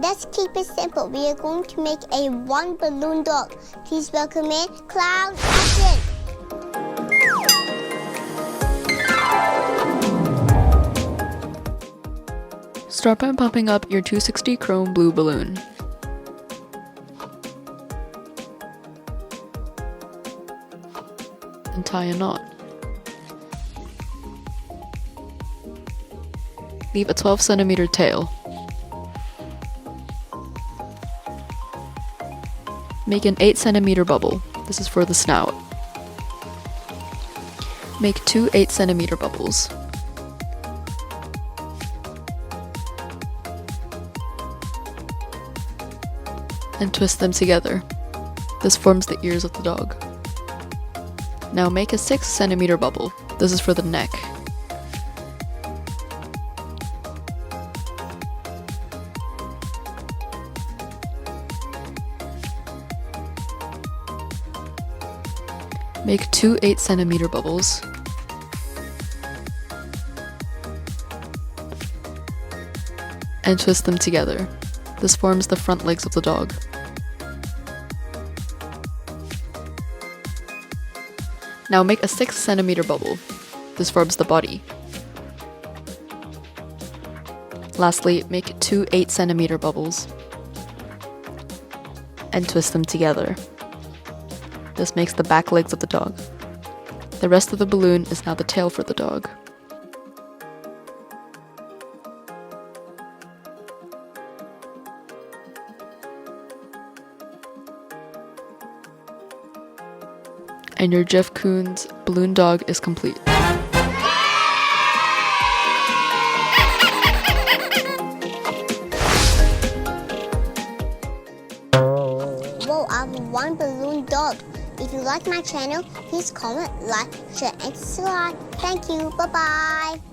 Let's keep it simple. We are going to make a one balloon dog. Please welcome in Clown Action. Start by pumping up your 260 chrome blue balloon. And tie a knot. Leave a 12 centimeter tail. Make an 8 centimeter bubble. This is for the snout. Make 2 8 centimeter bubbles. And twist them together. This forms the ears of the dog. Now make a 6 centimeter bubble. This is for the neck. Make 2 8 centimeter bubbles. And twist them together. This forms the front legs of the dog. Now make a 6 centimeter bubble. This forms the body. Lastly, make 2 8 centimeter bubbles. And twist them together. This makes the back legs of the dog. The rest of the balloon is now the tail for the dog. And your Jeff Koons balloon dog is complete. Whoa, I have one balloon dog. If you like my channel, please comment, like, share, and subscribe. Thank you. Bye-bye.